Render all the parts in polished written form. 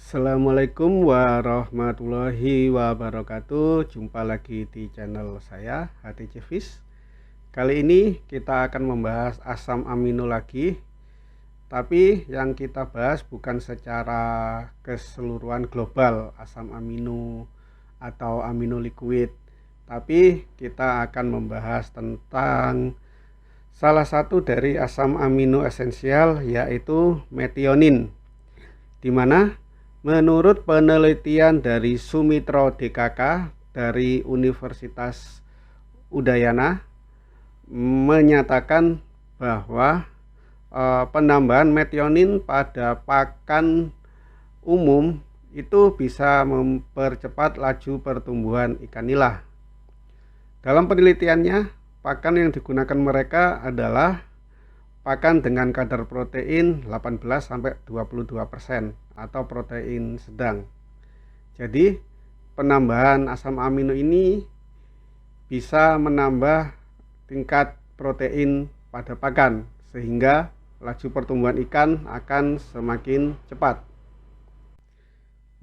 Assalamualaikum warahmatullahi wabarakatuh. Jumpa lagi di channel saya HTC Fish. Kali ini kita akan membahas asam amino lagi. Tapi yang kita bahas bukan secara keseluruhan global asam amino atau amino liquid. Tapi kita akan membahas tentang salah satu dari asam amino esensial, yaitu metionin, di mana menurut penelitian dari Sumitro DKK dari Universitas Udayana menyatakan bahwa penambahan metionin pada pakan umum itu bisa mempercepat laju pertumbuhan ikan nila. Dalam penelitiannya, pakan yang digunakan mereka adalah pakan dengan kadar protein 18-22% atau protein sedang. Jadi penambahan asam amino ini bisa menambah tingkat protein pada pakan, sehingga laju pertumbuhan ikan akan semakin cepat.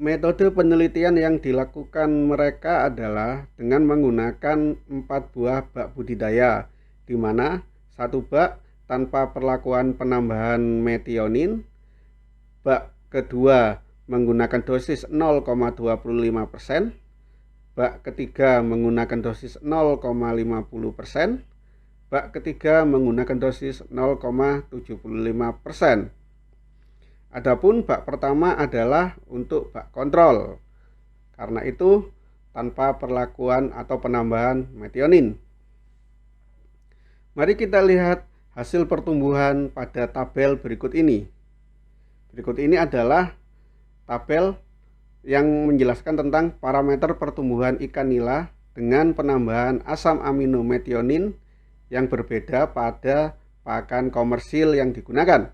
Metode penelitian yang dilakukan mereka adalah dengan menggunakan 4 buah bak budidaya, di mana satu bak tanpa perlakuan penambahan metionin, bak kedua menggunakan dosis 0,25%, bak ketiga menggunakan dosis 0,50%, bak ketiga menggunakan dosis 0,75%. Adapun bak pertama adalah untuk bak kontrol, karena itu tanpa perlakuan atau penambahan metionin. Mari kita lihat hasil pertumbuhan pada tabel berikut ini. Berikut ini adalah tabel yang menjelaskan tentang parameter pertumbuhan ikan nila dengan penambahan asam amino metionin yang berbeda pada pakan komersil yang digunakan.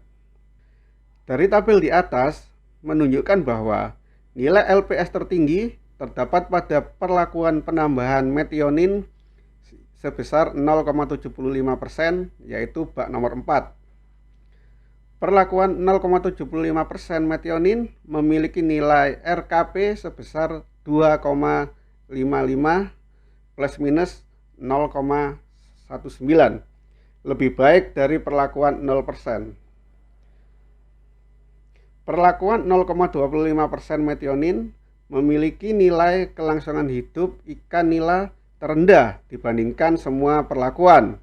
Dari tabel di atas menunjukkan bahwa nilai LPS tertinggi terdapat pada perlakuan penambahan metionin sebesar 0,75%, yaitu bak nomor 4. Perlakuan 0,75% metionin memiliki nilai RKP sebesar 2,55 plus minus 0,19, lebih baik dari perlakuan 0%. Perlakuan 0,25% metionin memiliki nilai kelangsungan hidup ikan nila terendah dibandingkan semua perlakuan.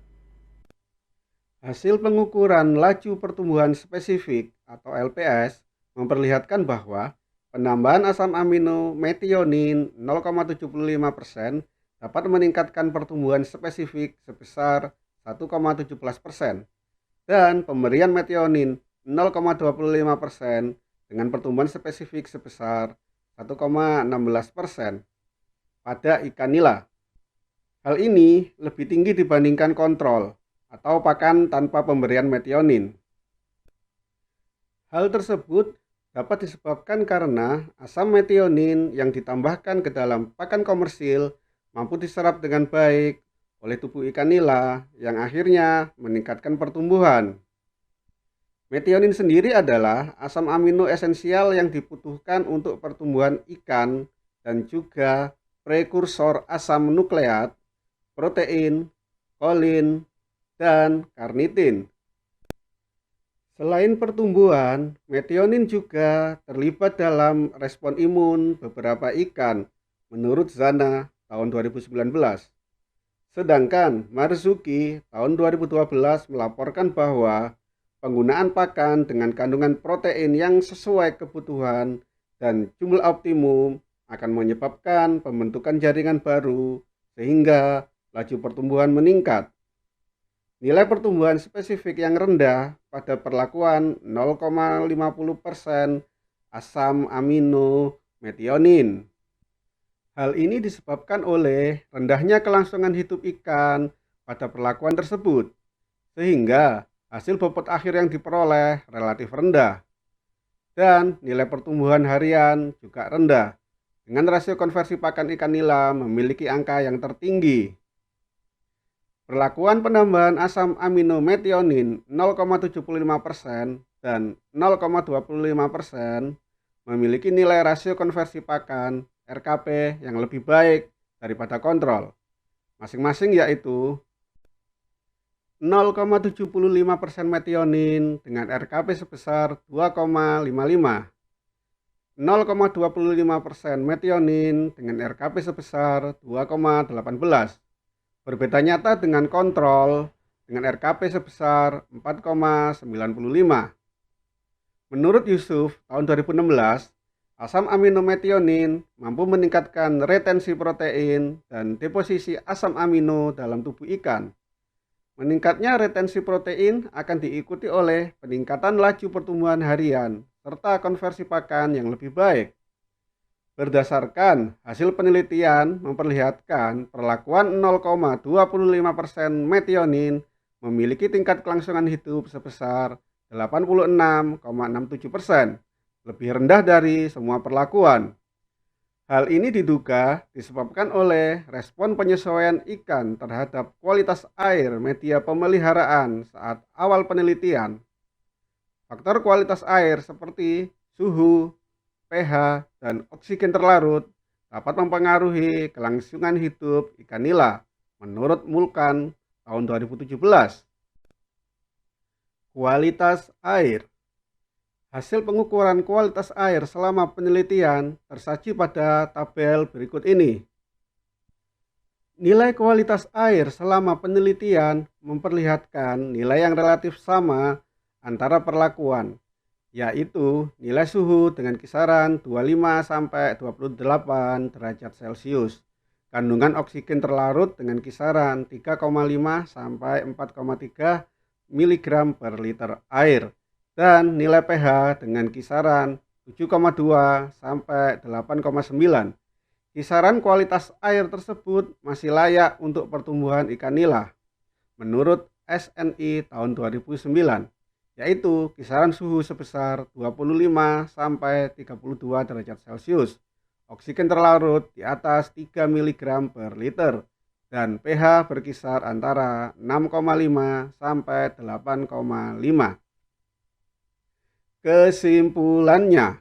Hasil pengukuran laju pertumbuhan spesifik atau LPS memperlihatkan bahwa penambahan asam amino metionin 0,75% dapat meningkatkan pertumbuhan spesifik sebesar 1,17%, dan pemberian metionin 0,25% dengan pertumbuhan spesifik sebesar 1,16% pada ikan nila. Hal ini lebih tinggi dibandingkan kontrol atau pakan tanpa pemberian metionin. Hal tersebut dapat disebabkan karena asam metionin yang ditambahkan ke dalam pakan komersil mampu diserap dengan baik oleh tubuh ikan nila yang akhirnya meningkatkan pertumbuhan. Metionin sendiri adalah asam amino esensial yang dibutuhkan untuk pertumbuhan ikan dan juga prekursor asam nukleat, protein, kolin, dan karnitin. Selain pertumbuhan, metionin juga terlibat dalam respon imun beberapa ikan menurut Zana tahun 2019. Sedangkan Marzuki tahun 2012 melaporkan bahwa penggunaan pakan dengan kandungan protein yang sesuai kebutuhan dan jumlah optimum akan menyebabkan pembentukan jaringan baru sehingga laju pertumbuhan meningkat. Nilai pertumbuhan spesifik yang rendah pada perlakuan 0,50% asam amino metionin. Hal ini disebabkan oleh rendahnya kelangsungan hidup ikan pada perlakuan tersebut, sehingga hasil bobot akhir yang diperoleh relatif rendah, dan nilai pertumbuhan harian juga rendah, dengan rasio konversi pakan ikan nila memiliki angka yang tertinggi. Perlakuan penambahan asam amino metionin 0,75% dan 0,25% memiliki nilai rasio konversi pakan RKP yang lebih baik daripada kontrol, masing-masing yaitu 0,75% metionin dengan RKP sebesar 2,55, 0,25% metionin dengan RKP sebesar 2,18. Berbeda nyata dengan kontrol dengan RKP sebesar 4,95. Menurut Yusuf, tahun 2016, asam amino metionin mampu meningkatkan retensi protein dan deposisi asam amino dalam tubuh ikan. Meningkatnya retensi protein akan diikuti oleh peningkatan laju pertumbuhan harian serta konversi pakan yang lebih baik. Berdasarkan hasil penelitian memperlihatkan perlakuan 0,25% metionin memiliki tingkat kelangsungan hidup sebesar 86,67%, lebih rendah dari semua perlakuan. Hal ini diduga disebabkan oleh respon penyesuaian ikan terhadap kualitas air media pemeliharaan saat awal penelitian. Faktor kualitas air seperti suhu, pH, dan oksigen terlarut dapat mempengaruhi kelangsungan hidup ikan nila menurut Mulkan tahun 2017. Kualitas air. Hasil pengukuran kualitas air selama penelitian tersaji pada tabel berikut ini. Nilai kualitas air selama penelitian memperlihatkan nilai yang relatif sama antara perlakuan, yaitu nilai suhu dengan kisaran 25-28 derajat Celcius, kandungan oksigen terlarut dengan kisaran 3,5-4,3 mg per liter air, dan nilai pH dengan kisaran 7,2-8,9. Kisaran kualitas air tersebut masih layak untuk pertumbuhan ikan nila menurut SNI tahun 2009, yaitu kisaran suhu sebesar 25-32 derajat Celcius, oksigen terlarut di atas 3 mg per liter, dan pH berkisar antara 6,5-8,5. Kesimpulannya,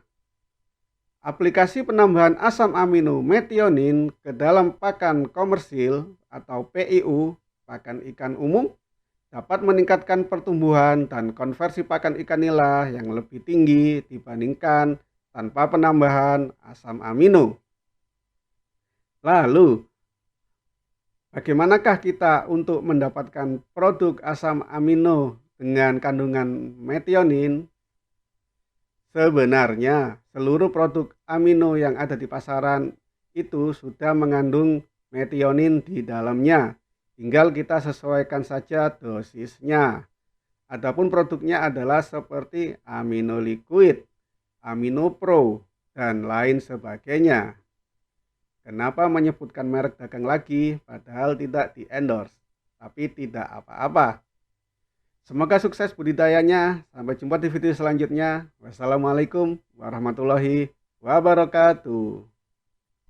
aplikasi penambahan asam amino metionin ke dalam pakan komersil atau PIU, pakan ikan umum, dapat meningkatkan pertumbuhan dan konversi pakan ikan nila yang lebih tinggi dibandingkan tanpa penambahan asam amino. Lalu, bagaimanakah kita untuk mendapatkan produk asam amino dengan kandungan metionin? Sebenarnya, seluruh produk amino yang ada di pasaran itu sudah mengandung metionin di dalamnya. Tinggal kita sesuaikan saja dosisnya. Adapun produknya adalah seperti amino liquid, amino pro, dan lain sebagainya. Kenapa menyebutkan merek dagang lagi padahal tidak di-endorse, tapi tidak apa-apa. Semoga sukses budidayanya. Sampai jumpa di video selanjutnya. Wassalamualaikum warahmatullahi wabarakatuh.